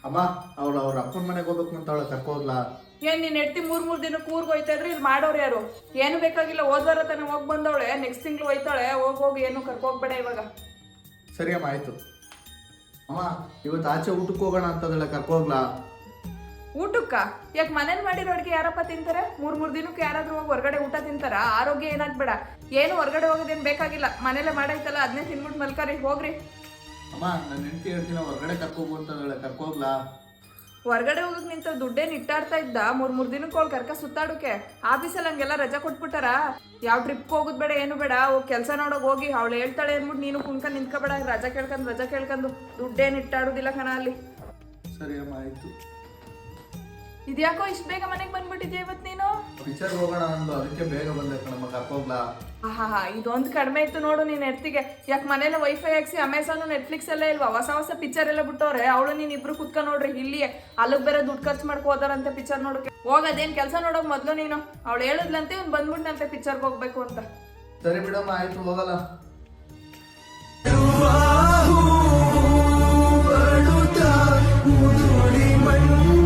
ಅಮ್ಮ ಅವ್ರ ಅಪ್ಪನ ಮನೆಗೆ ಹೋಗ್ಬೇಕು ಅಂತ ಅವಳ ಕರ್ಕೋದ್ಲಾ? ಏನ್ ನೀನ್ ಹೆಡ್ತಿ ಮೂರ್ ದಿನಕ್ಕೆ ಊರ್ಗ್ ಹೋಯ್ತಾ ಇದ್ರೆ ಇಲ್ಲಿ ಮಾಡೋರು ಯಾರು? ಏನು ಬೇಕಾಗಿಲ್ಲ, ಹೋದ್ವಾರ ತಾನೆ ಹೋಗಿ ಬಂದವಳೆ, ನೆಕ್ಸ್ಟ್ ತಿಂಗಳು ಹೋಯ್ತಾಳೆ. ಹೋಗಿ ಏನು ಕರ್ಕೋಗ್ಬೇಡ ಇವಾಗ. ಸರಿ ಅಮ್ಮ, ಆಯ್ತು. ಅಮ್ಮ ಇವತ್ತು ಆಚೆ ಊಟಕ್ಕೆ ಹೋಗೋಣ ಅಂತದಲ್ಲ, ಕರ್ಕೋಗ್ಲಾ? ಊಟಕ್ಕ ಯಾಕೆ ಮನೇಲಿ ಮಾಡಿರೋ ಅಡ್ಗೆ ಯಾರಪ್ಪ ತಿಂತಾರೆ? ಮೂರ್ ದಿನಕ್ಕೆ ಯಾರಾದ್ರೂ ಹೋಗಿ ಹೊರಗಡೆ ಊಟ ತಿಂತಾರ? ಆರೋಗ್ಯ ಏನಾಗ್ಬೇಡ. ಏನು ಹೊರಗಡೆ ಹೋಗೋದೇನು ಬೇಕಾಗಿಲ್ಲ, ಮನೇಲೆ ಮಾಡೈತಲ್ಲ ಅದನ್ನೇ ತಿನ್ಬಿಟ್ಟು ಮಲ್ಕರಿ ಹೋಗ್ರಿ. ಅಮ್ಮ ನನ್ನ ಹೆಂಡತಿ ಹೇಳ್ತೀನಿ ಹೊರಗಡೆ ಕರ್ಕೋಗು ಅಂತದಲ್ಲ, ಕರ್ಕೋಗ್ಲಾ? ಹೊರಗಡೆ ಹೋಗಕ್ ನಿಂತ ದುಡ್ಡೇನು ಇಟ್ಟಾಡ್ತಾ ಇದ್ದ? ಮೂರ್ ದಿನಕ್ಕೆ ಹೋಗಿ ಕರ್ಕ ಸುತ್ತಾಡೋಕೆ ಆಫೀಸಲ್ಲಿ ಹಂಗೆಲ್ಲ ರಜಾ ಕೊಟ್ಬಿಟ್ಟಾರ? ಯಾವ ಟ್ರಿಪ್ಗೆ ಹೋಗೋದು ಬೇಡ, ಏನು ಬೇಡ, ಹೋಗಿ ಕೆಲಸ ನೋಡೋಕೆ ಹೋಗಿ. ಅವಳು ಹೇಳ್ತಾಳೆ ಅಂದ್ಬಿಟ್ಟು ನೀನು ಕುಣ್ಕೊಂಡು ನಿಂತ್ಕೋಬೇಡ. ರಜಾ ಕೇಳ್ಕೊಂಡು ದುಡ್ಡೇನು ಇಟ್ಟಾಡೋದಿಲ್ಲ ಕಣ ಅಲ್ಲಿ. ಸರಿ ಅಮ್ಮ, ಆಯ್ತು. ಇದ್ಯಾಕೋ ಇಷ್ಟು ಬೇಗ ಮನೆಗೆ ಬಂದ್ಬಿಟ್ಟಿದ್ಯಾ ಇವತ್ತು ನೀನು? ಪಿಕ್ಚರ್ ಹೋಗೋಣ ಅಂದು ಅದಕ್ಕೆ ಬೇಗ ಬಂದೆ ಕಣಮ್ಮ, ಕರ್ಕೋಗ್ಲಾ? ಹಾ ಇದೊಂದು ಕಡಿಮೆ ಇತ್ತು ನೋಡು ನೀನ್ ಹೆಡ್ತಿಗೆ. ಯಾಕೆ ಮನೇಲಿ ವೈಫೈ ಹಾಕ್ಸಿ ಅಮೆಝಾನ್ ನೆಟ್ಫ್ಲಿಕ್ಸ್ ಎಲ್ಲ ಇಲ್ವಾ? ಹೊಸ ಪಿಕ್ಚರ್ ಎಲ್ಲ ಬಿಟ್ಟವ್ರೆ. ಅವಳು ನೀನ್ ಇಬ್ರು ಕುತ್ಕೊಂಡು ನೋಡ್ರಿ. ಇಲ್ಲಿ ಅಲ್ಲಿಗೆ ಬೇರೆ ದುಡ್ಡು ಖರ್ಚು ಮಾಡ್ಕೊ ಹೋದಾರಂತೆ ಪಿಕ್ಚರ್ ನೋಡೋಕೆ. ಹೋಗೋದೇನ್ ಕೆಲಸ ನೋಡೋಕೆ ಮೊದಲು ನೀನು. ಅವಳು ಹೇಳಿದ್ಲಂತೆ ಇವ್ನು ಬಂದ್ಬಿಟ್ಟಂತೆ ಪಿಕ್ಚರ್ಗೆ ಹೋಗ್ಬೇಕು ಅಂತ. ಸರಿ ಬಿಡಮ್ಮ, ಆಯ್ತು, ಹೋಗಲ್ಲ. ಮಣ್ಣು